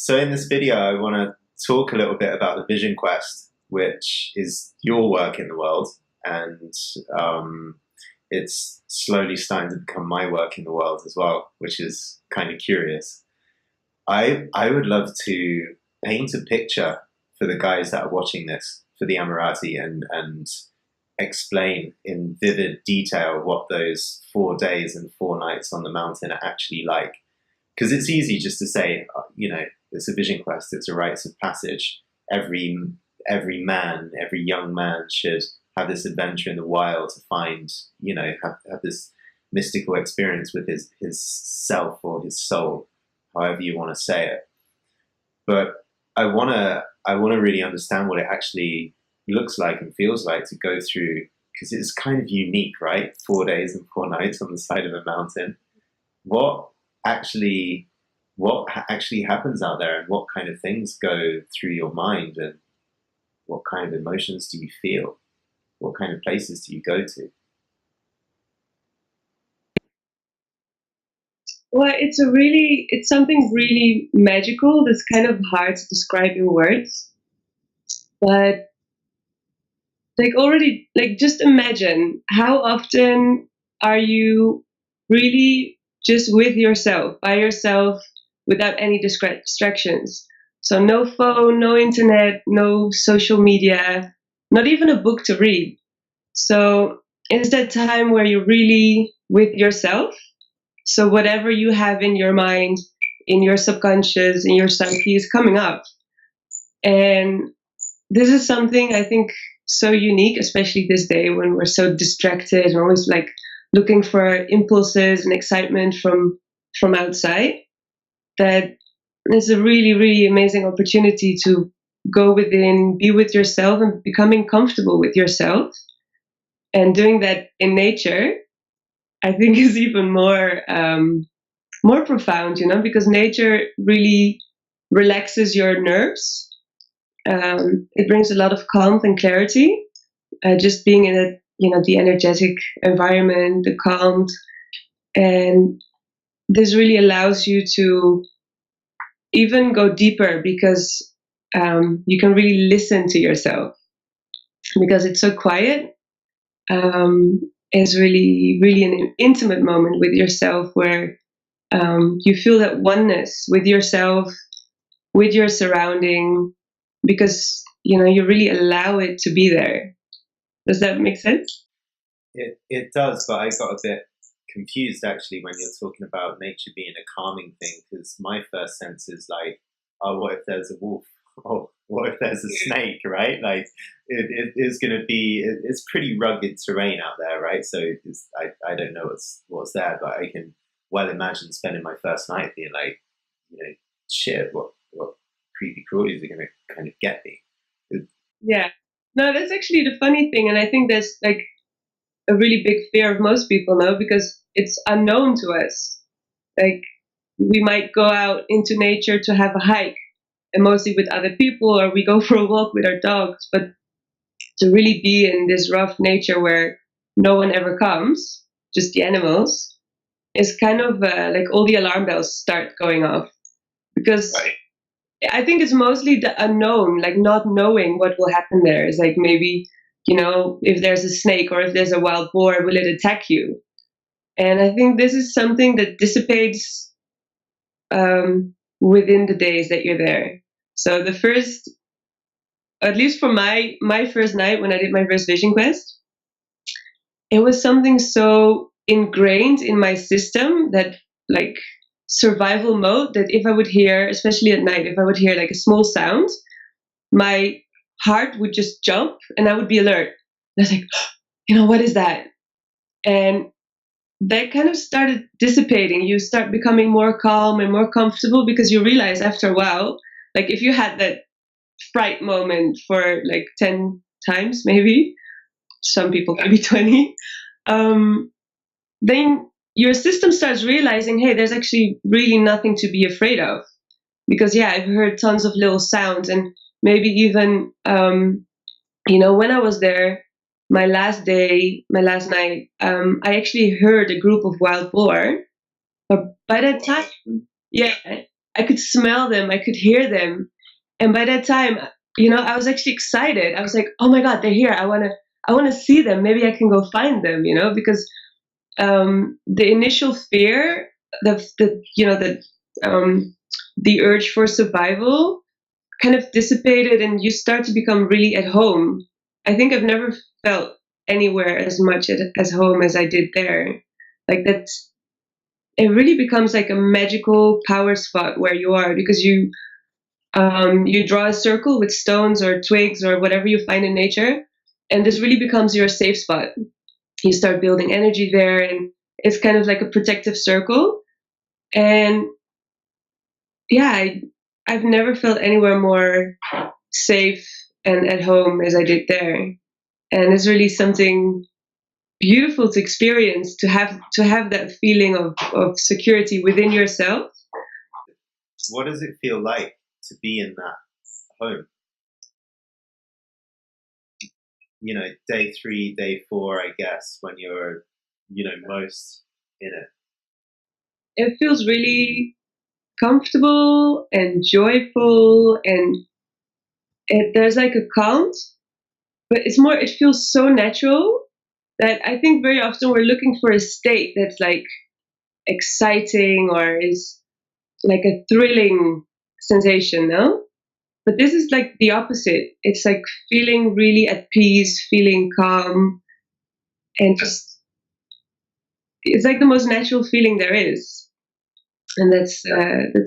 So in this video, I want to talk a little bit about the Vision Quest, which is your work in the world, and um, it's slowly starting to become my work in the world as well, which is kind of curious. I would love to paint a picture for the guys that are watching this, for the Emirati, and explain in vivid detail what those 4 days and 4 nights on the mountain are actually like. Because it's easy just to say, it's a vision quest, it's a rites of passage. Every every young man should have this adventure in the wild to find, have this mystical experience with his self or his soul, however you want to say it. But I wanna really understand what it actually looks like and feels like to go through, because it's kind of unique, right? 4 days and 4 nights on the side of a mountain. What actually what actually happens out there, and what kind of things go through your mind, and what kind of emotions do you feel? What kind of places do you go to? Well, it's something really magical that's kind of hard to describe in words. But just imagine how often are you really just with yourself, by yourself, without any distractions. So no phone, no internet, no social media, not even a book to read. So it's that time where you're really with yourself. So whatever you have in your mind, in your subconscious, in your psyche is coming up. And this is something I think so unique, especially this day when we're so distracted and always like looking for impulses and excitement from outside. That is a really, really amazing opportunity to go within, be with yourself and becoming comfortable with yourself. And doing that in nature, I think is even more profound, because nature really relaxes your nerves. It brings a lot of calm and clarity. Just being in the energetic environment, the calm, and this really allows you to even go deeper because you can really listen to yourself because it's so quiet. It's really, really an intimate moment with yourself where you feel that oneness with yourself, with your surrounding, because you really allow it to be there. Does that make sense? It does, but I got a bit confused actually when you're talking about nature being a calming thing, because my first sense is like, oh, what if there's a wolf? Oh, what if there's a snake, right? Like, it is going to be, it's pretty rugged terrain out there, right? So I don't know what's there, but I can well imagine spending my first night being like, you know, shit, what creepy crawlies are going to kind of get me? Yeah. No, that's actually the funny thing, and I think that's like a really big fear of most people now because it's unknown to us. Like we might go out into nature to have a hike, and mostly with other people, or we go for a walk with our dogs. But to really be in this rough nature where no one ever comes, just the animals, is kind of like all the alarm bells start going off because Right. I think it's mostly the unknown, like not knowing what will happen there. It's like maybe, if there's a snake or if there's a wild boar, will it attack you? And I think this is something that dissipates within the days that you're there. So the first, at least for my first night when I did my first vision quest, it was something so ingrained in my system that like survival mode that if I would hear, especially at night, if I would hear like a small sound, my heart would just jump and I would be alert. I was like, what is that? And that kind of started dissipating. You start becoming more calm and more comfortable because you realize after a while, like if you had that fright moment for like 10 times, maybe, some people maybe 20, then your system starts realizing, hey, there's actually really nothing to be afraid of. Because, yeah, I've heard tons of little sounds and maybe even, when I was there, my last day, my last night, I actually heard a group of wild boar. But by that time, yeah, I could smell them, I could hear them. And by that time, I was actually excited. I was like, oh my God, they're here. I want to see them. Maybe I can go find them, because the initial fear, the urge for survival kind of dissipated, and you start to become really at home. I think I've never felt anywhere as much as home as I did there. Like that's it really becomes like a magical power spot where you are, because you draw a circle with stones or twigs or whatever you find in nature, and this really becomes your safe spot. You start building energy there, and it's kind of like a protective circle. And yeah, I've never felt anywhere more safe and at home as I did there. And it's really something beautiful to experience, to have that feeling of security within yourself. What does it feel like to be in that home? Day 3, day 4, I guess, when you're, most in it. It feels really comfortable and joyful, and there's like a calm, but it feels so natural that I think very often we're looking for a state that's like exciting or is like a thrilling sensation, no? But this is like the opposite. It's like feeling really at peace, feeling calm, and just it's like the most natural feeling there is. And that's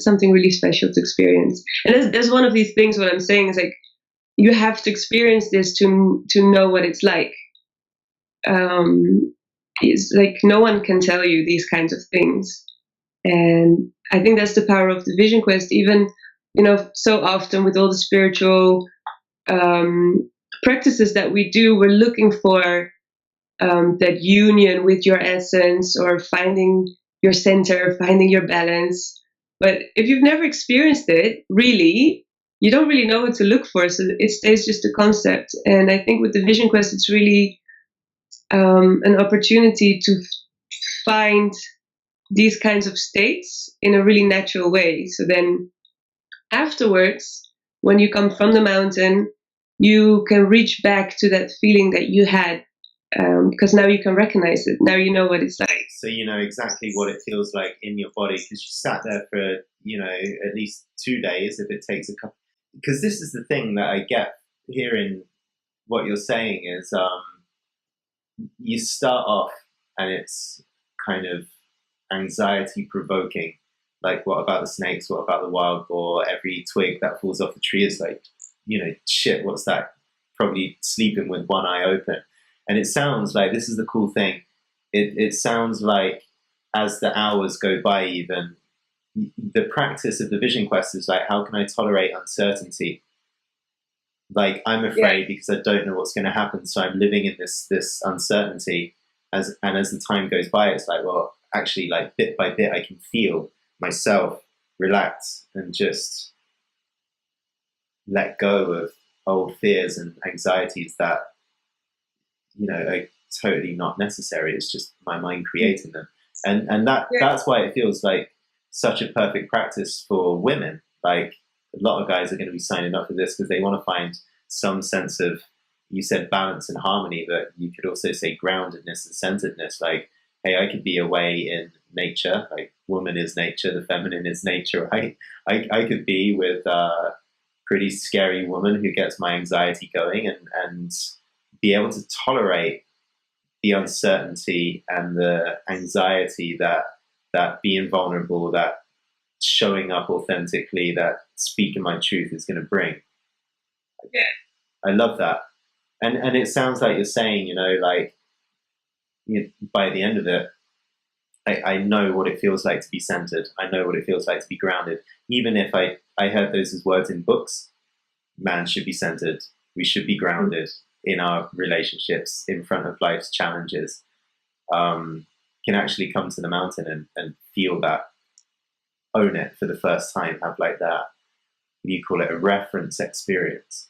something really special to experience. And that's one of these things. What I'm saying is like you have to experience this to know what it's like. It's like no one can tell you these kinds of things, and I think that's the power of the Vision Quest. Even so often with all the spiritual practices that we do, we're looking for that union with your essence, or finding your center, finding your balance. But if you've never experienced it, really, you don't really know what to look for. So it stays just a concept. And I think with the Vision Quest, it's really an opportunity to find these kinds of states in a really natural way. So then afterwards, when you come from the mountain, you can reach back to that feeling that you had, because now you can recognize it. Now you know what it's like. So you know exactly what it feels like in your body, because you sat there for at least 2 days, if it takes a couple. Because this is the thing that I get hearing what you're saying is you start off and it's kind of anxiety provoking. Like, what about the snakes? What about the wild boar? Every twig that falls off the tree is like, shit, what's that? Probably sleeping with one eye open. And it sounds like, this is the cool thing, it sounds like as the hours go by, even, the practice of the Vision Quest is like, how can I tolerate uncertainty? Like, I'm afraid because I don't know what's going to happen, so I'm living in this uncertainty. As the time goes by, it's like, well, actually, like, bit by bit, I can feel myself relax and just let go of old fears and anxieties that are totally not necessary. It's just my mind creating them, and that's why it feels like such a perfect practice for women. Like, a lot of guys are going to be signing up for this because they want to find some sense of, you said balance and harmony, but you could also say groundedness and centeredness. Like, hey, I could be away in nature, like, woman is nature, the feminine is nature, right? I could be with a pretty scary woman who gets my anxiety going, and be able to tolerate the uncertainty and the anxiety that being vulnerable, that showing up authentically, that speaking my truth is going to bring. Yeah. I love that. And it sounds like you're saying, like, by the end of it, I know what it feels like to be centered. I know what it feels like to be grounded. Even if I heard those as words in books, man should be centered. We should be grounded in our relationships, in front of life's challenges. Can actually come to the mountain and feel that, own it for the first time, have like that, what do you call it, a reference experience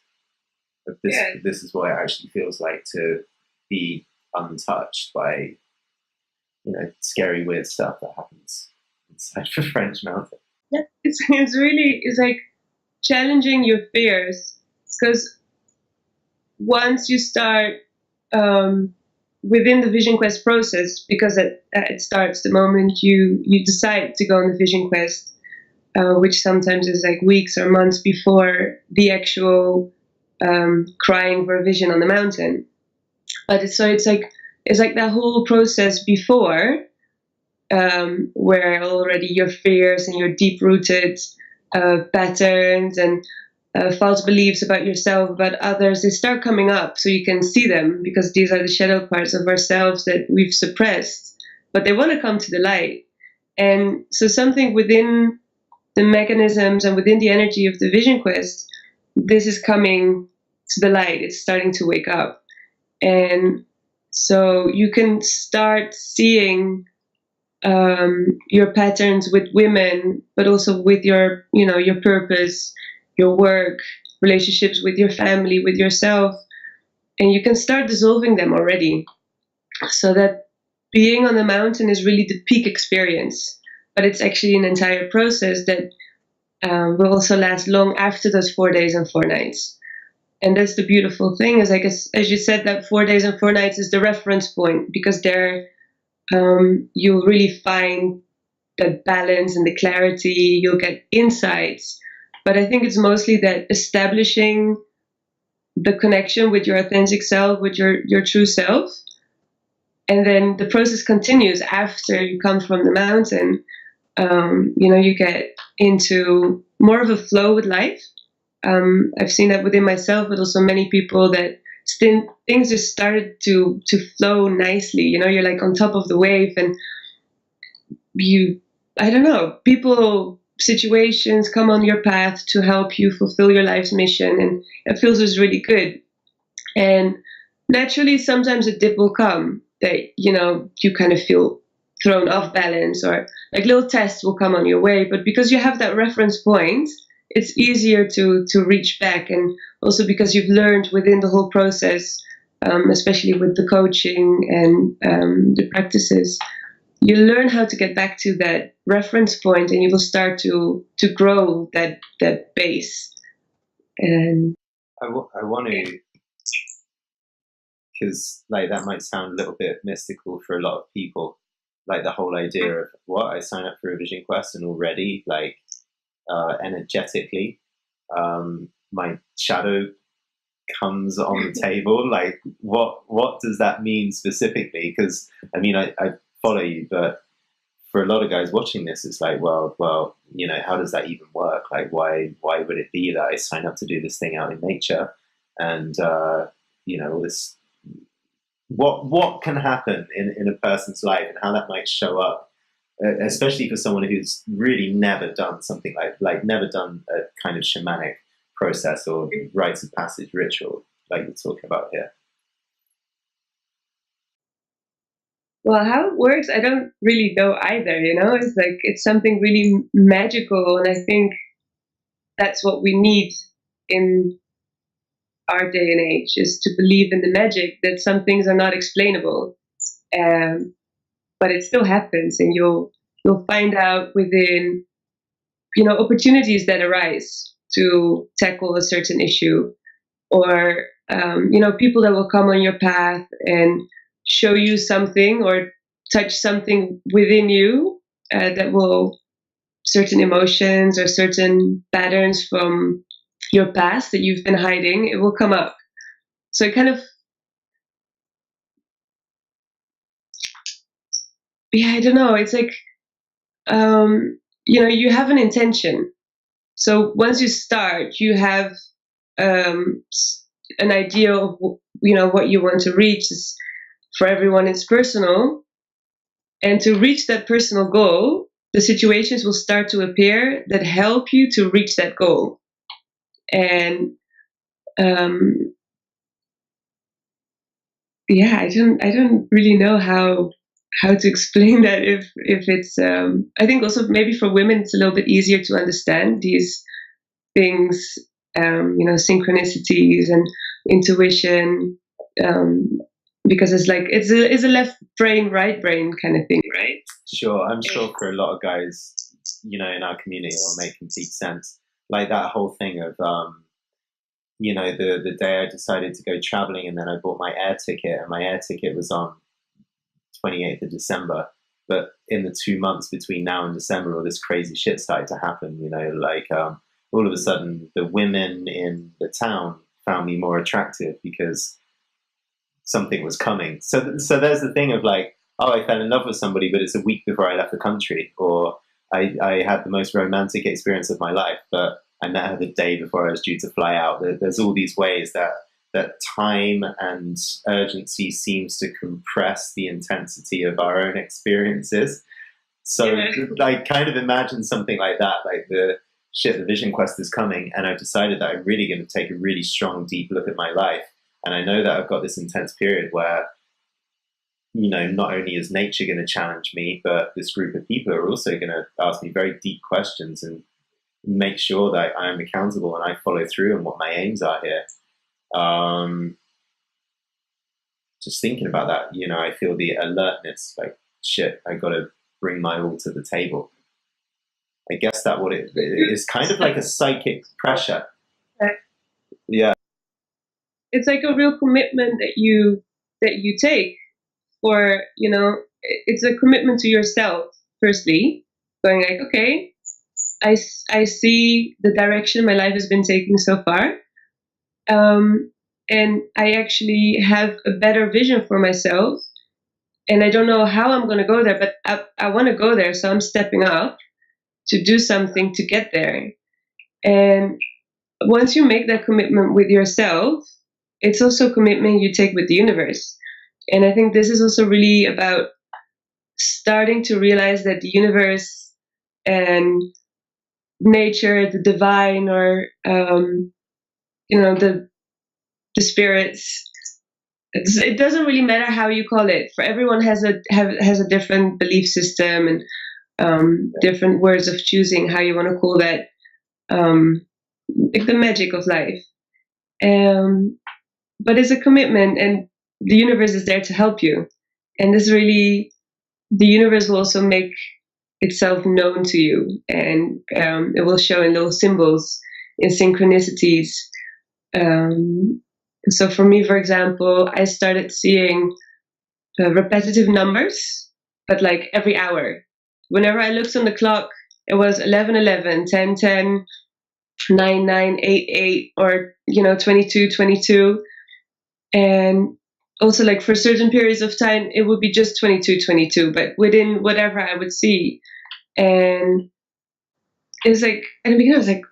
of this. Yeah. This is what it actually feels like to be untouched by, scary, weird stuff that happens inside the French mountain. It's like challenging your fears, because once you start within the Vision Quest process, because it starts the moment you decide to go on the Vision Quest, which sometimes is like weeks or months before the actual crying for a vision on the mountain. But it's like that whole process before, where already your fears and your deep-rooted patterns and false beliefs about yourself, about others, they start coming up, so you can see them, because these are the shadow parts of ourselves that we've suppressed, but they want to come to the light. And so something within the mechanisms and within the energy of the Vision Quest, this is coming to the light. It's starting to wake up. And so you can start seeing your patterns with women, but also with your purpose, your work, relationships with your family, with yourself. And you can start dissolving them already. So that being on the mountain is really the peak experience. But it's actually an entire process that will also last long after those 4 days and 4 nights. And that's the beautiful thing, is, I guess, as you said, that 4 days and 4 nights is the reference point, because there you'll really find that balance and the clarity, you'll get insights. But I think it's mostly that establishing the connection with your authentic self, with your true self. And then the process continues after you come from the mountain. You get into more of a flow with life. I've seen that within myself, but also many people, that things just started to flow nicely. You're like on top of the wave, and I don't know, people, situations come on your path to help you fulfill your life's mission, and it feels just really good. And naturally, sometimes a dip will come that, you kind of feel thrown off balance, or like little tests will come on your way. But because you have that reference point, it's easier to reach back. And also because you've learned within the whole process, especially with the coaching and the practices, you learn how to get back to that reference point, and you will start to grow that base. And I want to, because like that might sound a little bit mystical for a lot of people, like the whole idea of what, I sign up for a Vision Quest and already like energetically my shadow comes on the table. Like what does that mean specifically? Because I mean, I follow you, but for a lot of guys watching this, it's like, well, how does that even work? Like, why would it be that I sign up to do this thing out in nature, and this, what can happen in a person's life, and how that might show up, especially for someone who's really never done something like never done a kind of shamanic process or rites of passage ritual like you're talking about here. Well, how it works, I don't really know either. It's like, it's something really magical, and I think that's what we need in our day and age, is to believe in the magic, that some things are not explainable, but it still happens, and you'll find out within opportunities that arise to tackle a certain issue, or people that will come on your path and show you something or touch something within you, that will, certain emotions or certain patterns from your past that you've been hiding, it will come up. So it kind of, I don't know, it's like, you have an intention. So once you start, you have an idea of what you want to reach. For everyone, it's personal, and to reach that personal goal, the situations will start to appear that help you to reach that goal. And I don't really know how to explain that. If it's, I think also maybe for women it's a little bit easier to understand these things, synchronicities and intuition, because it's like it's a left brain, right brain kind of thing, right? Sure, I'm sure for a lot of guys in our community, it'll make complete sense. Like that whole thing of, the day I decided to go traveling, and then I bought my air ticket, and my air ticket was on 28th of December. But in the 2 months between now and December, all this crazy shit started to happen. All of a sudden, the women in the town found me more attractive because something was coming. So there's the thing of like, oh, I fell in love with somebody, but it's a week before I left the country, or I had the most romantic experience of my life, but I met her the day before I was due to fly out. There's all these ways that time and urgency seems to compress the intensity of our own experiences. So I kind of imagine something like that, like the Vision Quest is coming, and I've decided that I'm really going to take a really strong, deep look at my life. And I know that I've got this intense period where, not only is nature going to challenge me, but this group of people are also going to ask me very deep questions and make sure that I am accountable and I follow through on what my aims are here. Just thinking about that, I feel the alertness, like, shit, I got to bring my all to the table. I guess that what it is, kind of like a psychic pressure. Yeah. It's like a real commitment that you take for, it's a commitment to yourself, firstly, going like, okay, I see the direction my life has been taking so far. And I actually have a better vision for myself. And I don't know how I'm going to go there, but I want to go there. So I'm stepping up to do something to get there. And once you make that commitment with yourself, it's also a commitment you take with the universe. And I think this is also really about starting to realize that the universe and nature, the divine, or the spirits, it doesn't really matter how you call it. For everyone has a different belief system and different words of choosing how you want to call that, like the magic of life. But it's a commitment, and the universe is there to help you. And this really, the universe will also make itself known to you, and it will show in little symbols, in synchronicities. So for me, for example, I started seeing repetitive numbers, but like every hour. Whenever I looked on the clock, it was 11:11, 10:10, 9:9, 8:8, or 22:22. And also, like, for certain periods of time, it would be just 22:22, but within whatever I would see. And it was like, at the beginning, I was like,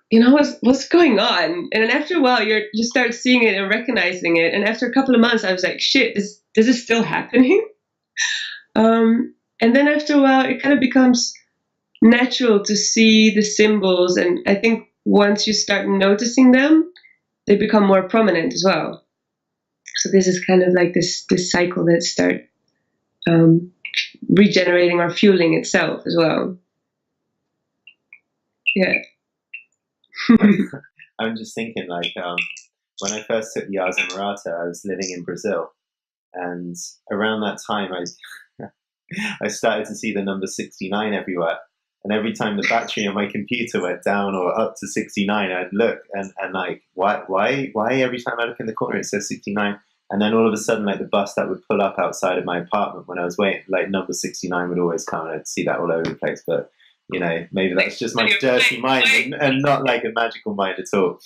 what's going on? And then after a while, you start seeing it and recognizing it. And after a couple of months, I was like, shit, this is still happening. And then after a while, it kind of becomes natural to see the symbols. And I think once you start noticing them, they become more prominent as well. So this is kind of like this cycle that start regenerating or fueling itself as well. Yeah. I'm just thinking, like, when I first took the Ars Emirata, I was living in Brazil, and around that time, I started to see the number 69 everywhere. And every time the battery on my computer went down or up to 69, I'd look and like, why every time I look in the corner it says 69? And then all of a sudden, like, the bus that would pull up outside of my apartment when I was waiting, like, number 69 would always come, and I'd see that all over the place. But maybe that's just my dirty mind and not like a magical mind at all.